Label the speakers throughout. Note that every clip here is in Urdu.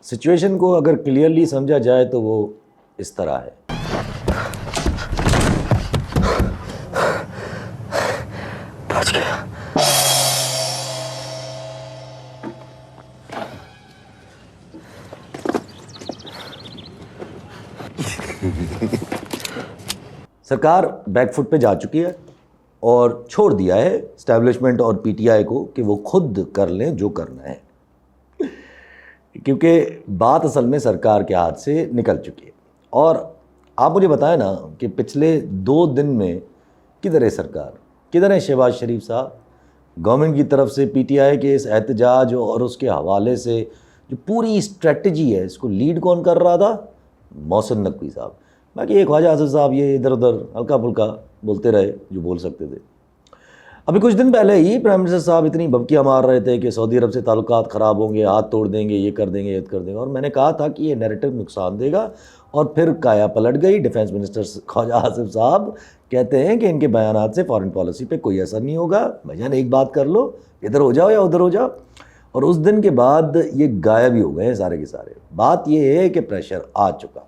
Speaker 1: سچویشن کو اگر کلیئرلی سمجھا جائے تو وہ اس طرح ہے. سرکار بیک فٹ پہ جا چکی ہے اور چھوڑ دیا ہے اسٹیبلشمنٹ اور پی ٹی آئی کو کہ وہ خود کر لیں جو کرنا ہے، کیونکہ بات اصل میں سرکار کے ہاتھ سے نکل چکی ہے. اور آپ مجھے بتائیں نا کہ پچھلے 2 دن میں کدھر ہے سرکار، کدھر ہے شہباز شریف صاحب؟ گورنمنٹ کی طرف سے پی ٹی آئی کے اس احتجاج اور اس کے حوالے سے جو پوری اسٹریٹجی ہے اس کو لیڈ کون کر رہا تھا؟ محسن نقوی صاحب. باقی یہ خواجہ آصف صاحب یہ ادھر ادھر ہلکا پھلکا بولتے رہے جو بول سکتے تھے. ابھی کچھ دن پہلے ہی پرائم منسٹر صاحب اتنی بھبکیاں مار رہے تھے کہ سعودی عرب سے تعلقات خراب ہوں گے، ہاتھ توڑ دیں گے، یہ کر دیں گے، یہ کر دیں گے، اور میں نے کہا تھا کہ یہ نیریٹو نقصان دے گا، اور پھر کایا پلٹ گئی. ڈیفنس منسٹر خواجہ آصف صاحب کہتے ہیں کہ ان کے بیانات سے فارن پالیسی پہ کوئی اثر نہیں ہوگا، بھائیان ایک بات کر لو، ادھر ہو جاؤ یا ادھر ہو جاؤ. اور اس دن کے بعد یہ غائب ہی ہو گئے سارے کے سارے. بات یہ ہے کہ پریشر آ چکا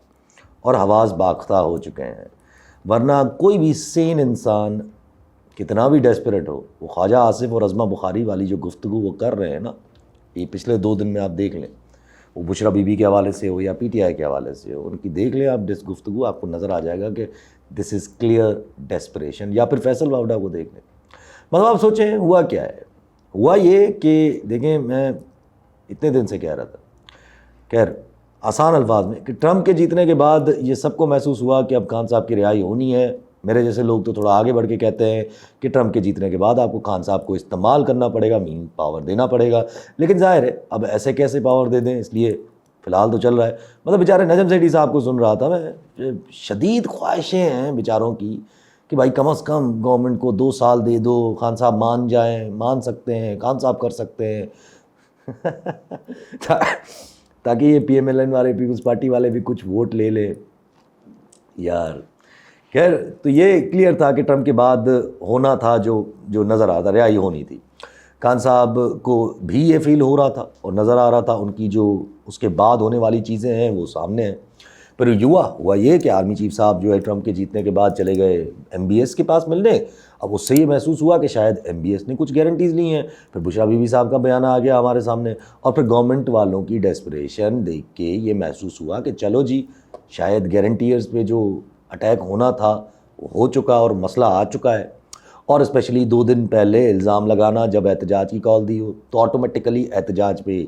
Speaker 1: اور حواس باختہ ہو چکے ہیں، ورنہ کوئی بھی سین انسان کتنا بھی ڈیسپریٹ ہو، وہ خواجہ آصف اور عظمہ بخاری والی جو گفتگو وہ کر رہے ہیں نا، یہ پچھلے 2 دن میں آپ دیکھ لیں، وہ بشرا بی بی کے حوالے سے ہو یا پی ٹی آئی کے حوالے سے ہو، ان کی دیکھ لیں آپ گفتگو، آپ کو نظر آ جائے گا کہ دس از کلیئر ڈیسپریشن. یا پھر فیصل واوڈا کو دیکھ لیں. مطلب آپ سوچیں ہوا کیا ہے؟ ہوا یہ کہ دیکھیں، میں اتنے دن سے کہہ رہا تھا، خیر آسان الفاظ میں، کہ ٹرمپ کے جیتنے کے بعد یہ سب کو محسوس ہوا کہ اب خان صاحب کی رہائی ہونی ہے. میرے جیسے لوگ تو تھوڑا آگے بڑھ کے کہتے ہیں کہ ٹرمپ کے جیتنے کے بعد آپ کو خان صاحب کو استعمال کرنا پڑے گا، مین پاور دینا پڑے گا. لیکن ظاہر ہے اب ایسے کیسے پاور دے دیں، اس لیے فی الحال تو چل رہا ہے. مطلب بیچارے نجم سیٹھی صاحب کو سن رہا تھا میں، شدید خواہشیں ہیں بیچاروں کی کہ بھائی کم از کم گورنمنٹ کو 2 سال دے دو، خان صاحب مان جائیں، مان سکتے ہیں، خان صاحب کر سکتے ہیں تاکہ یہ پی ایم ایل این والے، پیپلز پارٹی والے بھی کچھ ووٹ لے لیں یار. خیر تو یہ کلیئر تھا کہ ٹرمپ کے بعد ہونا تھا جو نظر آتا، رہائی ہونی تھی. خان صاحب کو بھی یہ فیل ہو رہا تھا اور نظر آ رہا تھا، ان کی جو اس کے بعد ہونے والی چیزیں ہیں وہ سامنے ہیں. پھر ہوا یہ کہ آرمی چیف صاحب جو ہے ٹرمپ کے جیتنے کے بعد چلے گئے ایم بی ایس کے پاس ملنے. اب اس سے یہ محسوس ہوا کہ شاید ایم بی ایس نے کچھ گارنٹیز لی ہیں. پھر بشرا بی بی صاحب کا بیان آ گیا ہمارے سامنے، اور پھر گورنمنٹ والوں کی ڈیسپریشن دیکھ کے یہ محسوس ہوا کہ چلو جی شاید گارنٹیئرز پہ جو اٹیک ہونا تھا وہ ہو چکا اور مسئلہ آ چکا ہے. اور اسپیشلی 2 دن پہلے الزام لگانا جب احتجاج کی کال دی ہو تو آٹومیٹیکلی احتجاج پہ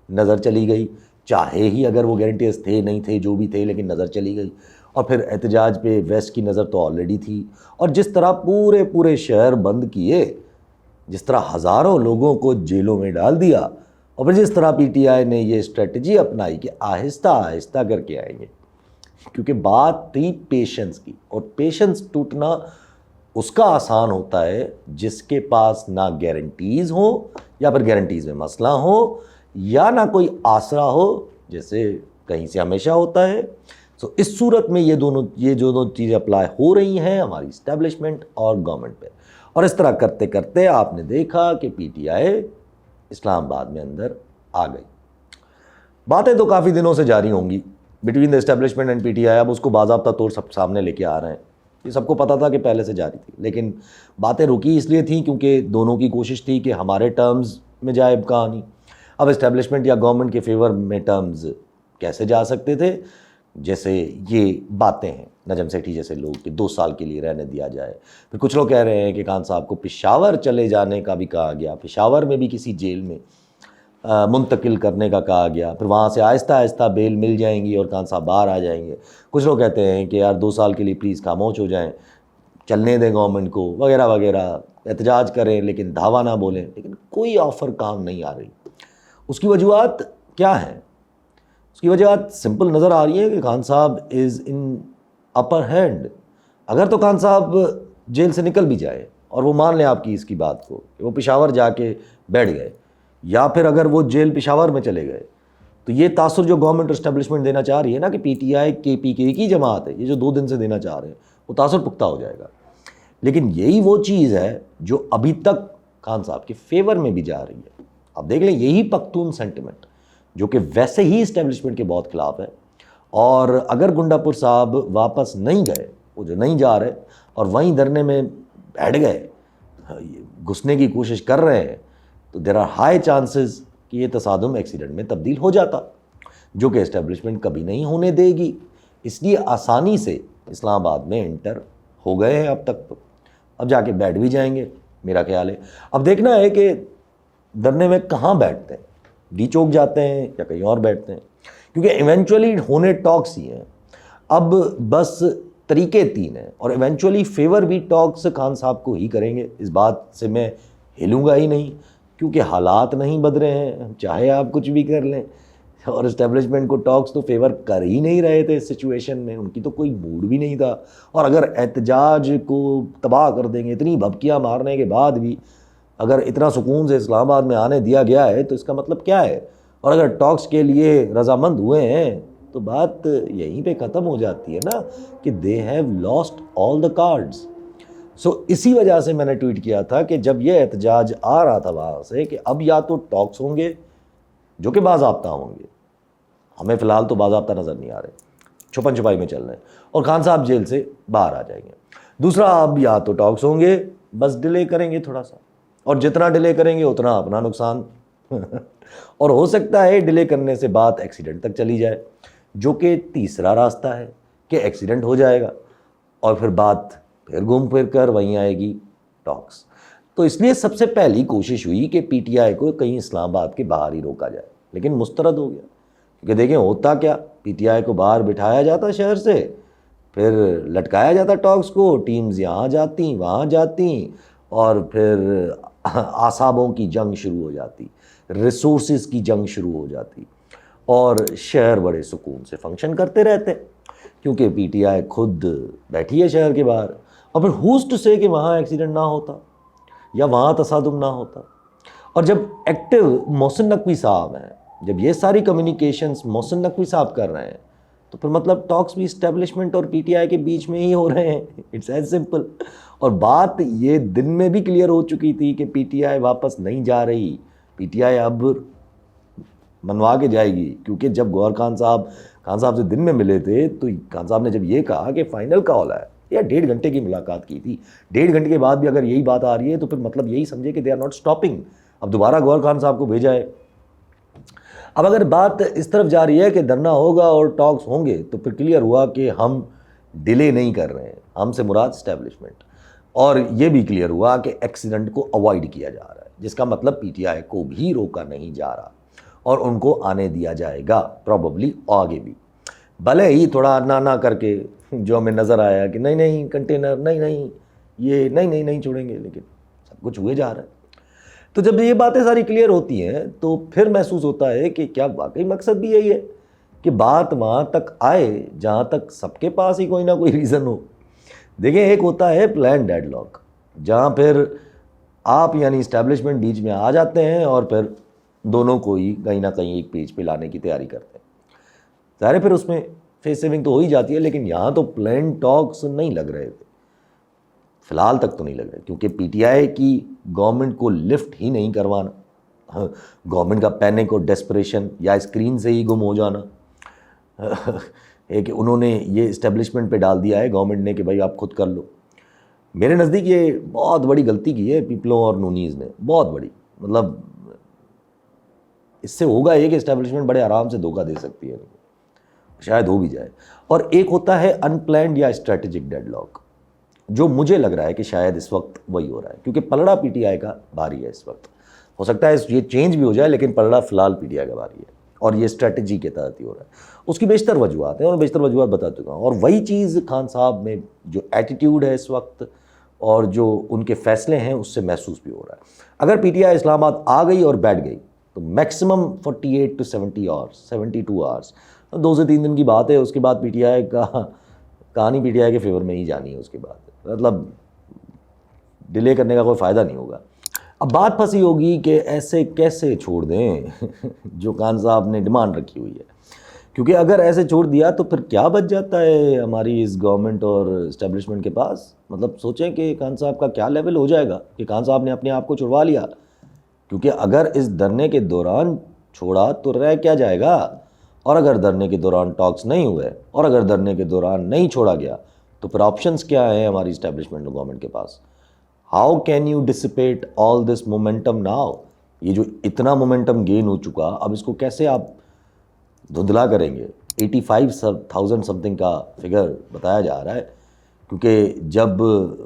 Speaker 1: نظر چلی گئی، چاہے ہی اگر وہ گارنٹیئرز تھے نہیں تھے جو بھی تھے، لیکن نظر چلی گئی. اور پھر احتجاج پہ ویسٹ کی نظر تو آلریڈی تھی. اور جس طرح پورے شہر بند کیے، جس طرح ہزاروں لوگوں کو جیلوں میں ڈال دیا، اور پھر جس طرح پی ٹی آئی نے یہ اسٹریٹجی اپنائی کہ آہستہ آہستہ کر کے آئیں گے، کیونکہ بات تھی پیشنس کی، اور پیشنس ٹوٹنا اس کا آسان ہوتا ہے جس کے پاس نہ گارنٹیز ہوں، یا پھر گارنٹیز میں مسئلہ ہو، یا نہ کوئی آسرا ہو جیسے کہیں سے ہمیشہ ہوتا ہے. سو اس صورت میں یہ دونوں چیزیں اپلائی ہو رہی ہیں ہماری اسٹیبلشمنٹ اور گورنمنٹ پہ. اور اس طرح کرتے کرتے آپ نے دیکھا کہ پی ٹی آئی اسلام آباد میں اندر آ گئی. باتیں تو کافی دنوں سے جاری ہوں گی between the establishment and P T I. اب اس کو باضابطہ طور سب سامنے لے کے آ رہے ہیں، یہ سب کو پتہ تھا کہ پہلے سے جاری تھی، لیکن باتیں رکی اس لیے تھیں کیونکہ دونوں کی کوشش تھی کہ ہمارے ٹرمز میں جائے کہانی. اب اسٹیبلشمنٹ یا گورنمنٹ کے فیور میں ٹرمز کیسے جا سکتے تھے؟ جیسے یہ باتیں ہیں نجم سیٹھی جیسے لوگ کہ 2 سال کے لیے رہنے دیا جائے. پھر کچھ لوگ کہہ رہے ہیں کہ خان صاحب کو پشاور چلے جانے کا بھی کہا گیا، پشاور میں بھی کسی جیل میں منتقل کرنے کا کہا گیا، پھر وہاں سے آہستہ آہستہ بیل مل جائیں گی اور خان صاحب باہر آ جائیں گے. کچھ لوگ کہتے ہیں کہ یار 2 سال کے لیے پلیز خاموش ہو جائیں، چلنے دیں گورنمنٹ کو وغیرہ وغیرہ، احتجاج کریں لیکن دھاوا نہ بولیں. لیکن کوئی آفر کام نہیں آ رہی. اس کی وجوہات کیا ہیں؟ اس کی وجوہات سمپل نظر آ رہی ہے کہ خان صاحب از ان اپر ہینڈ. اگر تو خان صاحب جیل سے نکل بھی جائے اور وہ مان لیں آپ کی اس کی بات کو کہ وہ پشاور جا کے بیٹھ گئے، یا پھر اگر وہ جیل پشاور میں چلے گئے، تو یہ تاثر جو گورنمنٹ اسٹیبلشمنٹ دینا چاہ رہی ہے نا کہ پی ٹی آئی کے پی کے کی جماعت ہے، یہ جو 2 دن سے دینا چاہ رہے ہیں، وہ تاثر پختہ ہو جائے گا. لیکن یہی وہ چیز ہے جو ابھی تک خان صاحب کے فیور میں بھی جا رہی ہے. آپ دیکھ لیں یہی پختون سینٹیمنٹ جو کہ ویسے ہی اسٹیبلشمنٹ کے بہت خلاف ہے. اور اگر گنڈا پور صاحب واپس نہیں گئے, وہ جو نہیں جا رہے اور وہیں دھرنے میں بیٹھ گئے, گھسنے کی کوشش کر رہے ہیں, تو دیر آر ہائی چانسز کہ یہ تصادم ایکسیڈنٹ میں تبدیل ہو جاتا, جو کہ اسٹیبلشمنٹ کبھی نہیں ہونے دے گی. اس لیے آسانی سے اسلام آباد میں انٹر ہو گئے ہیں اب تک, تو اب جا کے بیٹھ بھی جائیں گے میرا خیال ہے. اب دیکھنا ہے کہ دھرنے میں کہاں بیٹھتے ہیں, ڈی چوک جاتے ہیں یا کہیں اور بیٹھتے ہیں, کیونکہ ایونچولی ہونے ٹاکس ہی ہیں. اب بس طریقے 3 ہیں, اور ایونچولی فیور بھی ٹاکس خان صاحب کو ہی کریں گے, اس بات سے میں ہلوں گا ہی نہیں, کیونکہ حالات نہیں بدلے ہیں, چاہے آپ کچھ بھی کر لیں. اور اسٹیبلشمنٹ کو ٹاکس تو فیور کر ہی نہیں رہے تھے اس سچویشن میں, ان کی تو کوئی موڈ بھی نہیں تھا. اور اگر احتجاج کو تباہ کر دیں گے, اتنی بھبکیاں مارنے کے بعد بھی اگر اتنا سکون سے اسلام آباد میں آنے دیا گیا ہے تو اس کا مطلب کیا ہے؟ اور اگر ٹاکس کے لیے رضامند ہوئے ہیں تو بات یہیں پہ ختم ہو جاتی ہے نا کہ they have lost all the cards. So اسی وجہ سے میں نے ٹویٹ کیا تھا کہ جب یہ احتجاج آ رہا تھا وہاں سے کہ اب یا تو ٹاکس ہوں گے جو کہ باضابطہ ہوں گے, ہمیں فی الحال تو باضابطہ نظر نہیں آ رہے, چھپن چھپائی میں چل رہے ہیں, اور خان صاحب جیل سے باہر آ جائیں گے. دوسرا, اب یا تو ٹاکس ہوں گے, بس ڈیلے کریں گے تھوڑا سا, اور جتنا ڈیلے کریں گے اتنا اپنا نقصان اور ہو سکتا ہے ڈیلے کرنے سے بات ایکسیڈنٹ تک چلی جائے, جو کہ تیسرا راستہ ہے کہ ایکسیڈنٹ ہو جائے گا اور پھر بات پھر گھوم پھر کر وہیں آئے گی ٹاکس. تو اس لیے سب سے پہلی کوشش ہوئی کہ پی ٹی آئی کو کہیں اسلام آباد کے باہر ہی روکا جائے, لیکن مسترد ہو گیا. کیونکہ دیکھیں ہوتا کیا, پی ٹی آئی کو باہر بٹھایا جاتا شہر سے, پھر لٹکایا جاتا ٹاکس کو, ٹیمز یہاں جاتی وہاں جاتی, اور پھر اعصابوں کی جنگ شروع ہو جاتی, ریسورسز کی جنگ شروع ہو جاتی, اور شہر بڑے سکون سے فنکشن کرتے رہتے, کیونکہ پی ٹی آئی خود بیٹھی ہے شہر کے باہر. اور پھر ہوز ٹو سے کہ وہاں ایکسیڈنٹ نہ ہوتا یا وہاں تصادم نہ ہوتا. اور جب ایکٹیو محسن نقوی صاحب ہیں, جب یہ ساری کمیونیکیشنز محسن نقوی صاحب کر رہے ہیں, تو پھر مطلب ٹاکس بھی اسٹیبلشمنٹ اور پی ٹی آئی کے بیچ میں ہی ہو رہے ہیں. It's as simple. اور بات یہ دن میں بھی کلیئر ہو چکی تھی کہ پی ٹی آئی واپس نہیں جا رہی, پی ٹی آئی اب منوا کے جائے گی. کیونکہ جب گوہر خان صاحب سے دن میں ملے تھے تو خان صاحب نے جب یہ کہا کہ فائنل کال ہے, یا 1.5 گھنٹے کی ملاقات کی تھی, 1.5 گھنٹے کے بعد بھی اگر یہی بات آ رہی ہے تو پھر مطلب یہی سمجھے کہ دے آر ناٹ اسٹاپنگ. اب دوبارہ گوہر خان صاحب کو بھیجا ہے. اب اگر بات اس طرف جا رہی ہے کہ دھرنا ہوگا اور ٹاکس ہوں گے, تو پھر کلیئر ہوا کہ ہم ڈیلے نہیں کر رہے ہیں, ہم سے مراد اسٹیبلشمنٹ. اور یہ بھی کلیئر ہوا کہ ایکسیڈنٹ کو اوائڈ کیا جا رہا ہے, جس کا مطلب پی ٹی آئی کو بھی روکا نہیں جا رہا, اور ان کو آنے دیا جائے گا پروبیبلی آگے بھی. بھلے ہی تھوڑا نہ کر کے جو ہمیں نظر آیا کہ نہیں کنٹینر نہیں یہ نہیں چھوڑیں گے, لیکن سب کچھ ہوئے جا رہا ہے. تو جب یہ باتیں ساری کلیئر ہوتی ہیں تو پھر محسوس ہوتا ہے کہ کیا واقعی مقصد بھی یہی ہے کہ بات وہاں تک آئے جہاں تک سب کے پاس ہی کوئی نہ کوئی ریزن ہو. دیکھیں, ایک ہوتا ہے پلان ڈیڈ لاک, جہاں پھر آپ یعنی اسٹیبلشمنٹ بیچ میں آ جاتے ہیں اور پھر دونوں کو ہی کہیں نہ کہیں ایک پیج پہ لانے کی تیاری کرتے ہیں. ظاہر ہے پھر اس میں فیس سیونگ تو ہو ہی جاتی ہے, لیکن یہاں تو پلان ٹاکس نہیں لگ رہے تھے, فی الحال تک تو نہیں لگ رہے, کیونکہ پی ٹی آئی کی گورنمنٹ کو لفٹ ہی نہیں کروانا, گورنمنٹ کا پینک اور ڈیسپریشن یا اسکرین سے ہی گم ہو جانا ایک انہوں نے یہ اسٹیبلشمنٹ پہ ڈال دیا ہے گورنمنٹ نے کہ بھائی آپ خود کر لو. میرے نزدیک یہ بہت بڑی غلطی کی ہے پیپلوں اور نونیز نے, بہت بڑی. مطلب اس سے ہوگا یہ کہ اسٹیبلشمنٹ بڑے آرام سے دھوکہ دے سکتی ہے, شاید ہو بھی جائے. اور ایک ہوتا ہے ان پلانڈ یا اسٹریٹجک ڈیڈ لاک, جو مجھے لگ رہا ہے کہ شاید اس وقت وہی ہو رہا ہے, کیونکہ پلڑا پی ٹی آئی کا بھاری ہے اس وقت. ہو سکتا ہے یہ چینج بھی ہو جائے, لیکن پلڑا فی الحال پی ٹی آئی کا بھاری ہے, اور یہ اسٹریٹجی کے تحت ہی ہو رہا ہے. اس کی بیشتر وجوہات ہیں اور بیشتر وجوہات بتا چکا ہوں, اور وہی چیز خان صاحب میں جو ایٹیٹیوڈ ہے اس وقت اور جو ان کے فیصلے ہیں اس سے محسوس بھی ہو رہا ہے. اگر پی ٹی آئی اسلام آباد آ گئی اور بیٹھ گئی تو میکسیمم 48 to 70 آورس 72 آورس 2 سے 3 دن کی بات ہے. اس کے بعد پی ٹی آئی کا کہانی پی ٹی آئی کے فیور میں ہی جانی ہے. اس کے بعد مطلب ڈیلے کرنے کا کوئی فائدہ نہیں ہوگا. اب بات پھنسی ہوگی کہ ایسے کیسے چھوڑ دیں جو خان صاحب نے ڈیمانڈ رکھی ہوئی ہے, کیونکہ اگر ایسے چھوڑ دیا تو پھر کیا بچ جاتا ہے ہماری اس گورنمنٹ اور اسٹیبلشمنٹ کے پاس. مطلب سوچیں کہ خان صاحب کا کیا لیول ہو جائے گا کہ خان صاحب نے اپنے آپ کو چھڑوا لیا. کیونکہ اگر اس دھرنے کے دوران چھوڑا تو رہ کیا جائے گا؟ اور اگر دھرنے کے دوران ٹاکس نہیں ہوئے اور اگر دھرنے کے دوران نہیں چھوڑا گیا تو پھر آپشنس کیا ہیں ہماری اسٹیبلشمنٹ گورنمنٹ کے پاس؟ How can you despite all this momentum now? یہ جو اتنا مومنٹم گین ہو چکا، اب اس کو کیسے آپ دھندلا کریں گے؟ 85,000 سم تھنگ کا فگر بتایا جا رہا ہے، کیونکہ جب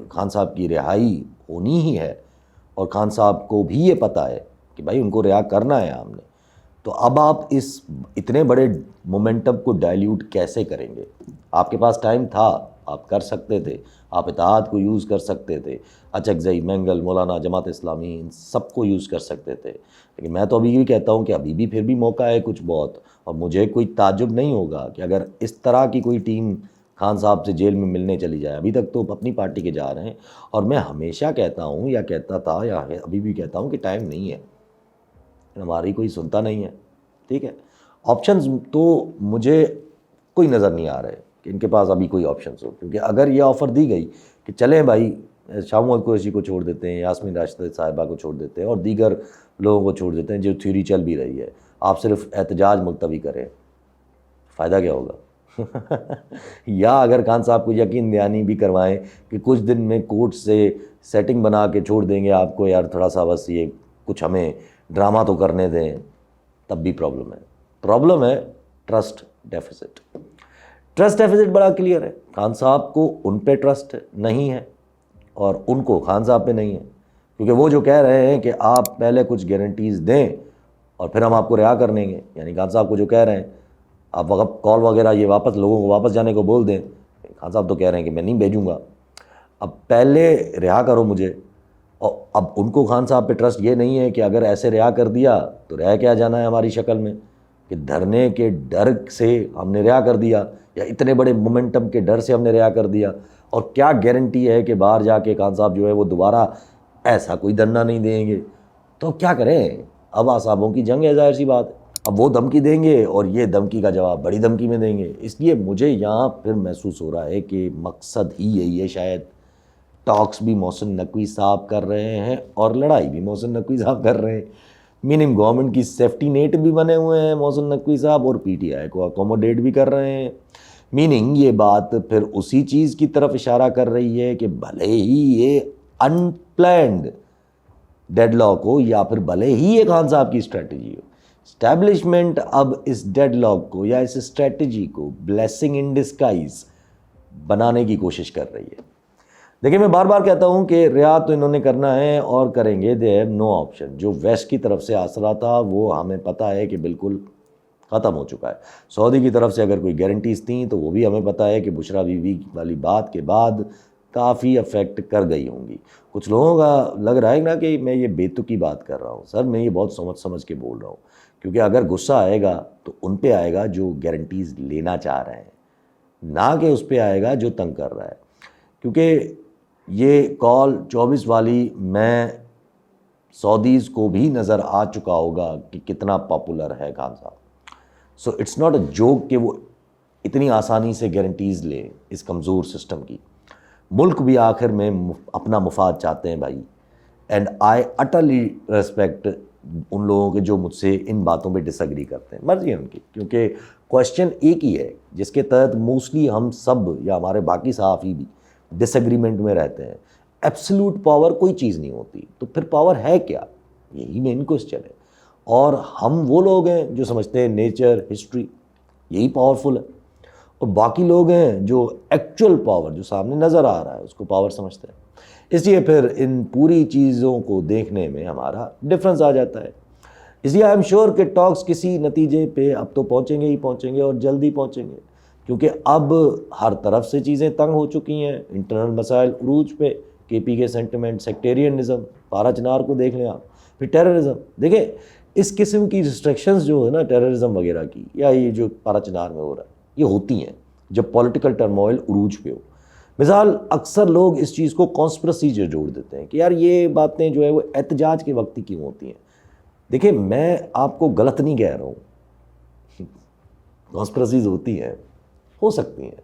Speaker 1: خان صاحب کی رہائی ہونی ہی ہے اور خان صاحب کو بھی یہ پتہ ہے کہ بھائی ان کو رہا کرنا ہے ہم نے، تو اب آپ اس اتنے بڑے مومنٹم کو ڈائلیوٹ کیسے کریں گے؟ آپ کے پاس ٹائم تھا، آپ کر سکتے تھے، آپ اتحاد کو یوز کر سکتے تھے، اچکزئی، مینگل، مولانا، جماعت اسلامی، ان سب کو یوز کر سکتے تھے۔ لیکن میں تو ابھی بھی کہتا ہوں کہ ابھی بھی پھر بھی موقع ہے کچھ بہت، اور مجھے کوئی تعجب نہیں ہوگا کہ اگر اس طرح کی کوئی ٹیم خان صاحب سے جیل میں ملنے چلی جائے۔ ابھی تک تو اپنی پارٹی کے جا رہے ہیں، اور میں ہمیشہ کہتا ہوں یا کہتا تھا یا ابھی بھی کہتا ہوں کہ ٹائم نہیں ہے، ہماری کوئی سنتا نہیں ہے، ٹھیک ہے؟ آپشنز تو مجھے کوئی نظر نہیں آ رہے کہ ان کے پاس ابھی کوئی آپشنز ہو، کیونکہ اگر یہ آفر دی گئی کہ چلیں بھائی شاہ محمد قریشی کو چھوڑ دیتے ہیں، یاسمین راشد صاحبہ کو چھوڑ دیتے ہیں اور دیگر لوگوں کو چھوڑ دیتے ہیں جو تھیوری چل بھی رہی ہے، آپ صرف احتجاج ملتوی کریں، فائدہ کیا ہوگا؟ یا اگر خان صاحب کو یقین دہانی بھی کروائیں کہ کچھ دن میں کورٹ سے سیٹنگ بنا کے چھوڑ دیں گے آپ کو، یار تھوڑا سا بس یہ کچھ ہمیں ڈرامہ تو کرنے دیں، تب بھی پرابلم ہے ٹرسٹ ڈیفیسٹ۔ ٹرسٹ ڈیفیسٹ بڑا کلیئر ہے، خان صاحب کو ان پہ ٹرسٹ نہیں ہے اور ان کو خان صاحب پہ نہیں ہے، کیونکہ وہ جو کہہ رہے ہیں کہ آپ پہلے کچھ گارنٹیز دیں اور پھر ہم آپ کو رہا کر لیں گے، یعنی خان صاحب کو جو کہہ رہے ہیں آپ وقت کال وغیرہ یہ واپس لوگوں کو واپس جانے کو بول دیں، خان صاحب تو کہہ رہے ہیں کہ میں نہیں بھیجوں گا، اب پہلے رہا کرو مجھے۔ اور اب ان کو خان صاحب پہ ٹرسٹ یہ نہیں ہے کہ اگر ایسے رہا کر دیا تو رہ کیا جانا ہے ہماری شکل میں، کہ دھرنے کے ڈر سے ہم نے رہا کر دیا یا اتنے بڑے مومنٹم کے ڈر سے ہم نے رہا کر دیا، اور کیا گارنٹی ہے کہ باہر جا کے خان صاحب جو ہے وہ دوبارہ ایسا کوئی دھرنا نہیں دیں گے؟ تو کیا کریں؟ اب اعصابوں کی جنگ ہے، ظاہر سی بات ہے، اب وہ دھمکی دیں گے اور یہ دھمکی کا جواب بڑی دھمکی میں دیں گے۔ اس لیے مجھے یہاں پھر محسوس ہو رہا ہے کہ مقصد ہی یہی ہے، شاید ٹاکس بھی محسن نقوی صاحب کر رہے ہیں اور لڑائی بھی محسن نقوی صاحب کر رہے ہیں، میننگ گورنمنٹ کی سیفٹی نیٹ بھی بنے ہوئے ہیں محسن نقوی صاحب، اور پی ٹی آئی کو اکوموڈیٹ بھی کر رہے ہیں، میننگ یہ بات پھر اسی چیز کی طرف اشارہ کر رہی ہے کہ بھلے ہی یہ ان پلانڈ ڈیڈ لاک ہو یا پھر بھلے ہی یہ خان صاحب کی اسٹریٹجی ہو، اسٹیبلشمنٹ اب اس ڈیڈ لاک کو یا اس اسٹریٹجی کو بلیسنگ ان ڈسکائز بنانے کی کوشش کر رہی ہے۔ دیکھیں میں بار بار کہتا ہوں کہ رہا تو انہوں نے کرنا ہے اور کریں گے، دے ہیو نو آپشن۔ جو ویسٹ کی طرف سے آسرا تھا وہ ہمیں پتہ ہے کہ بالکل ختم ہو چکا ہے، سعودی کی طرف سے اگر کوئی گارنٹیز تھیں تو وہ بھی ہمیں پتہ ہے کہ بشرا بی وی والی بات کے بعد کافی افیکٹ کر گئی ہوں گی۔ کچھ لوگوں کا لگ رہا ہے نا کہ میں یہ بے تکی بات کر رہا ہوں، سر میں یہ بہت سمجھ کے بول رہا ہوں، کیونکہ اگر غصہ آئے گا تو ان پہ آئے گا جو گارنٹیز لینا چاہ رہے ہیں، نہ کہ اس پہ آئے گا جو تنگ کر رہا ہے، کیونکہ یہ کال 24 والی میں سعودیز کو بھی نظر آ چکا ہوگا کہ کتنا پاپولر ہے خان صاحب۔ So it's not a joke کہ وہ اتنی آسانی سے گارنٹیز لیں اس کمزور سسٹم کی۔ ملک بھی آخر میں اپنا مفاد چاہتے ہیں بھائی، اینڈ آئی اٹرلی ریسپیکٹ ان لوگوں کے جو مجھ سے ان باتوں پہ ڈس ایگری کرتے ہیں، مرضی ہے ان کی، کیونکہ کوشچن ایک ہی ہے جس کے تحت موسٹلی ہم سب یا ہمارے باقی صحافی بھی ڈس ایگریمنٹ میں رہتے ہیں۔ ایبسلوٹ پاور کوئی چیز نہیں ہوتی، تو پھر پاور ہے کیا؟ یہی مین کوشچن ہے، اور ہم وہ لوگ ہیں جو سمجھتے ہیں نیچر، ہسٹری یہی پاورفل ہے، اور باقی لوگ ہیں جو ایکچوئل پاور جو سامنے نظر آ رہا ہے اس کو پاور سمجھتے ہیں۔ اس لیے پھر ان پوری چیزوں کو دیکھنے میں ہمارا ڈفرینس آ جاتا ہے۔ اس لیے آئی ایم شیور کہ ٹاکس کسی نتیجے پہ اب تو پہنچیں گے ہی پہنچیں گے، اور جلدی پہنچیں گے، کیونکہ اب ہر طرف سے چیزیں تنگ ہو چکی ہیں، انٹرنل مسائل عروج پہ، کے پی کے سینٹیمنٹ، سیکٹیرینزم، پارا چنار کو دیکھ لیں آپ، پھر ٹیررزم دیکھیں، اس قسم کی ریسٹرکشنز جو ہے نا ٹیررزم وغیرہ کی، یا یہ جو پارا چنار میں ہو رہا ہے، یہ ہوتی ہیں جب پولیٹیکل ٹرموائل عروج پہ ہو۔ مثال اکثر لوگ اس چیز کو کانسپریسی سے جوڑ دیتے ہیں کہ یار یہ باتیں جو ہے وہ احتجاج کے وقت ہی کیوں ہوتی ہیں۔ دیکھیں میں آپ کو غلط نہیں کہہ رہا ہوں، کانسپریسیز ہوتی ہیں، ہو سکتی ہیں،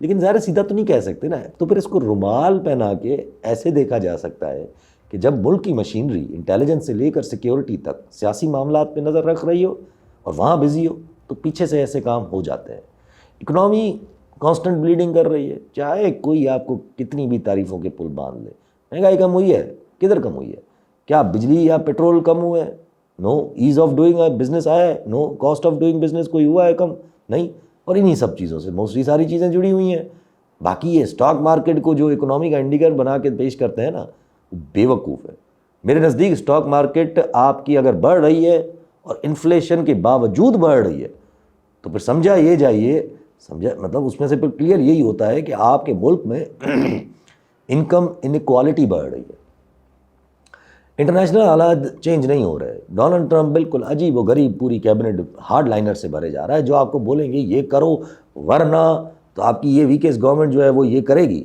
Speaker 1: لیکن ظاہر سیدھا تو نہیں کہہ سکتے نا، تو پھر اس کو رومال پہنا کے ایسے دیکھا جا سکتا ہے کہ جب ملک کی مشینری انٹیلیجنس سے لے کر سیکیورٹی تک سیاسی معاملات پہ نظر رکھ رہی ہو اور وہاں بزی ہو تو پیچھے سے ایسے کام ہو جاتے ہیں. اکنامی کانسٹنٹ بلیڈنگ کر رہی ہے, چاہے کوئی آپ کو کتنی بھی تعریفوں کے پل باندھ لے. مہنگائی کم ہوئی ہے, کدھر کم ہوئی ہے؟ کیا بجلی یا پیٹرول کم ہوئے ہیں؟ نو. ایز آف ڈوئنگ بزنس آیا ہے؟ نو. کاسٹ آف ڈوئنگ بزنس کوئی ہوا ہے کم؟ نہیں. اور انہی سب چیزوں سے موسٹلی ساری چیزیں جڑی ہوئی ہیں. باقی یہ اسٹاک مارکیٹ کو جو اکنامی کا انڈیکیٹر بنا کے پیش کرتے ہیں نا, بے وقوف ہے. میرے نزدیک اسٹاک مارکیٹ آپ کی اگر بڑھ رہی ہے اور انفلیشن کے باوجود بڑھ رہی ہے تو پھر سمجھا یہ جائیے, مطلب اس میں سے پھر کلیئر یہی ہوتا ہے کہ آپ کے ملک میں انکم انیکوالٹی بڑھ رہی ہے. انٹرنیشنل حالات چینج نہیں ہو رہے. ڈونلڈ ٹرمپ بالکل عجیب و غریب پوری کیبنٹ ہارڈ لائنر سے بھرے جا رہا ہے, جو آپ کو بولیں گے یہ کرو ورنہ تو آپ کی یہ ویکسٹ گورنمنٹ جو ہے وہ یہ کرے گی,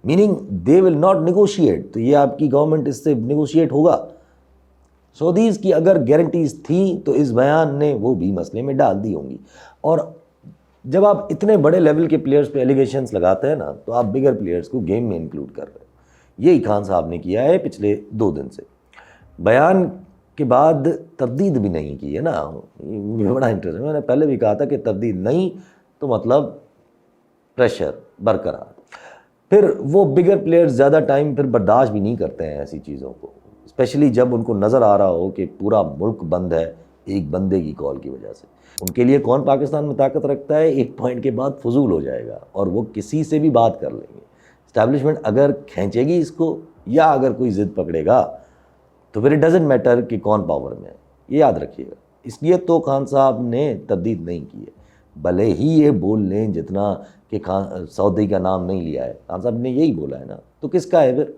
Speaker 1: meaning they will not negotiate. تو یہ آپ کی گورنمنٹ اس سے نیگوشیٹ ہوگا. سعودیز کی اگر گارنٹیز تھیں تو اس بیان نے وہ بھی مسئلے میں ڈال دی ہوں گی. اور جب آپ اتنے بڑے لیول کے پلیئرز پہ ایلیگیشنز لگاتے ہیں نا تو آپ بگر پلیئرز کو گیم میں انکلوڈ کر رہے ہیں. یہی خان صاحب نے کیا ہے پچھلے 2 دن سے. بیان کے بعد تردید بھی نہیں کی ہے نا, یہ بڑا انٹرسٹ ہے. میں نے پہلے بھی کہا تھا کہ تردید نہیں تو مطلب پریشر برقرار. پھر وہ بگر پلیئرز زیادہ ٹائم پھر برداشت بھی نہیں کرتے ہیں ایسی چیزوں کو, اسپیشلی جب ان کو نظر آ رہا ہو کہ پورا ملک بند ہے ایک بندے کی کال کی وجہ سے. ان کے لیے کون پاکستان میں طاقت رکھتا ہے, ایک پوائنٹ کے بعد فضول ہو جائے گا اور وہ کسی سے بھی بات کر لیں گے. اسٹیبلشمنٹ اگر کھینچے گی اس کو یا اگر کوئی ضد پکڑے گا تو پھر اٹ ڈزنٹ میٹر کہ کون پاور میں ہے, یہ یاد رکھیے گا. اس لیے تو خان صاحب نے تردید نہیں کی ہے, بھلے ہی یہ بول لیں جتنا کہ سعودی کا نام نہیں لیا ہے. خان صاحب نے یہی بولا ہے نا, تو کس کا ہے پھر؟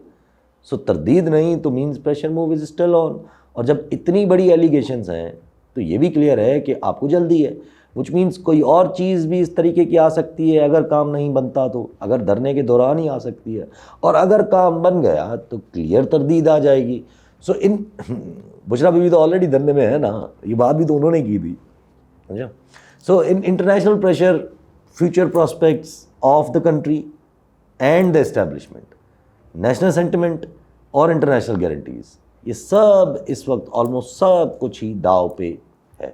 Speaker 1: سو تردید نہیں تو means pressure move is still on. اور جب اتنی بڑی ایلیگیشنز ہیں تو یہ بھی کلیئر ہے کہ آپ کو جلدی ہے, وچ مینس کوئی اور چیز بھی اس طریقے کی آ سکتی ہے. اگر کام نہیں بنتا تو اگر دھرنے کے دوران ہی آ سکتی ہے, اور اگر کام بن گیا تو کلیئر تردید آ جائے گی. سو ان بشرا بی بی تو آلریڈی دھرنے میں ہے نا, یہ بات بھی تو انہوں نے کی تھی. اچھا, سو ان international pressure, future prospects of the country and the establishment, national sentiment اور انٹرنیشنل گارنٹیز, یہ سب اس وقت آلموسٹ سب کچھ ہی داؤ پہ ہے.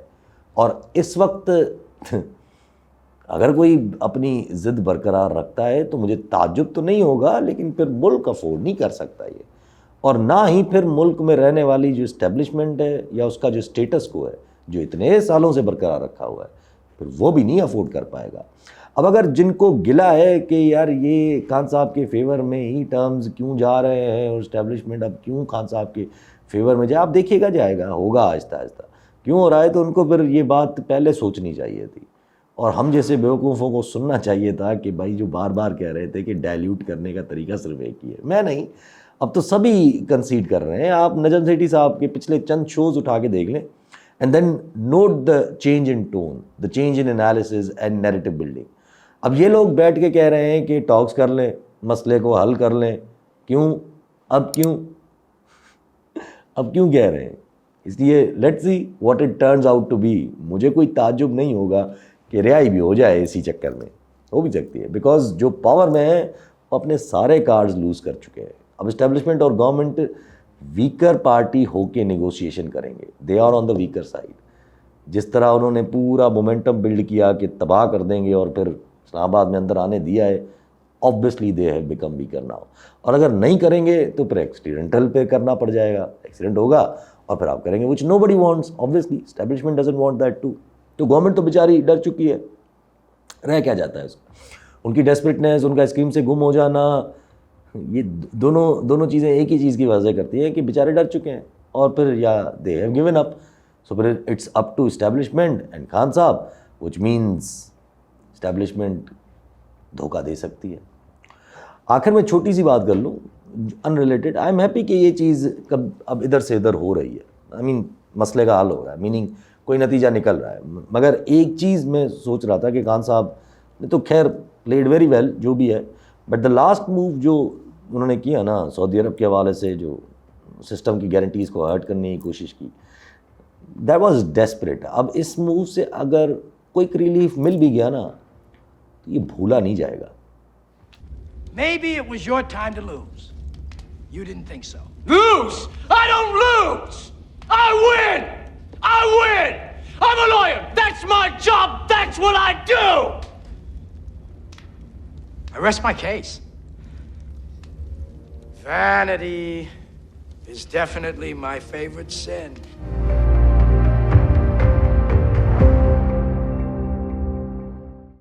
Speaker 1: اور اس وقت اگر کوئی اپنی ضد برقرار رکھتا ہے تو مجھے تعجب تو نہیں ہوگا, لیکن پھر ملک افورڈ نہیں کر سکتا یہ, اور نہ ہی پھر ملک میں رہنے والی جو اسٹیبلشمنٹ ہے یا اس کا جو اسٹیٹس کو ہے جو اتنے سالوں سے برقرار رکھا ہوا ہے, پھر وہ بھی نہیں افورڈ کر پائے گا. اب اگر جن کو گلا ہے کہ یار یہ خان صاحب کے فیور میں ہی ٹرمز کیوں جا رہے ہیں اور اسٹیبلشمنٹ اب کیوں خان صاحب کے فیور میں جائے, آپ دیکھیے گا جائے گا, ہوگا آہستہ آہستہ. کیوں ہو رہا ہے تو ان کو پھر یہ بات پہلے سوچنی چاہیے تھی, اور ہم جیسے بیوقوفوں کو سننا چاہیے تھا کہ بھائی جو بار بار کہہ رہے تھے کہ ڈائلیوٹ کرنے کا طریقہ صرف ایک ہی ہے. میں نہیں, اب تو سبھی کنسیڈ کر رہے ہیں. آپ نجم سیٹھی صاحب کے پچھلے چند شوز اٹھا کے دیکھ لیں, and then note the change in tone, the change in analysis and narrative building. اب یہ لوگ بیٹھ کے کہہ رہے ہیں کہ ٹاکس کر لیں, مسئلے کو حل کر لیں. کیوں؟ اب کیوں کہہ رہے ہیں؟ اس لیے let's see what it turns out to be. مجھے کوئی تعجب نہیں ہوگا کہ رہائی بھی ہو جائے اسی چکر میں, ہو بھی سکتی ہے, بیکاز جو پاور میں ہے وہ اپنے سارے کارڈز لوز کر چکے ہیں. اب اسٹیبلشمنٹ اور گورنمنٹ ویکر پارٹی ہو کے نیگوشیشن کریں گے. They are on the weaker side. جس طرح انہوں نے پورا مومنٹم بلڈ کیا کہ تباہ کر دیں گے اور پھر اسلام آباد میں اندر آنے دیا ہے, obviously they have become weaker now. اور اگر نہیں کریں گے تو پھر ایکسیڈنٹل پہ کرنا پڑ جائے گا, ایکسیڈنٹ ہوگا اور پھر آپ کریں گے, which nobody wants. Obviously establishment doesn't want that to. تو گورنمنٹ تو بیچاری ڈر چکی ہے, رہ کیا جاتا ہے اس کو. ان کی ڈیسپریٹنیس, ان کا اسکیم سے گم ہو جانا, یہ دونوں چیزیں ایک ہی چیز کی وجہ کرتی ہے کہ بیچارے ڈر چکے ہیں اور پھر یا they have given up. So پھر it's up to establishment and Khan صاحب, وچ مینس اسٹیبلشمنٹ دھوکہ دے سکتی ہے. آخر میں چھوٹی سی بات کر لوں ان ریلیٹڈ. آئی ایم ہیپی کہ یہ چیز کب اب ادھر سے ادھر ہو رہی ہے. آئی مین مسئلے کا حل ہو رہا ہے, میننگ کوئی نتیجہ نکل رہا ہے. مگر ایک چیز میں سوچ رہا تھا کہ خان صاحب نے تو خیر پلیڈ ویری ویل جو بھی ہے, بٹ دا لاسٹ موو جو انہوں نے کیا نا سعودی عرب کے حوالے سے, جو سسٹم کی گارنٹیز کو ہرٹ کرنے کی کوشش کی, دیٹ واز ڈیسپریٹ. اب اس موو سے اگر کوئی ریلیف مل بھی گیا نا تو یہ بھولا نہیں جائے گا.
Speaker 2: Maybe it was your time to lose. You didn't think so. Lose? I don't lose! I win! I win! I'm a lawyer! That's my job! That's what I do! I rest my case. Vanity is definitely my favorite sin.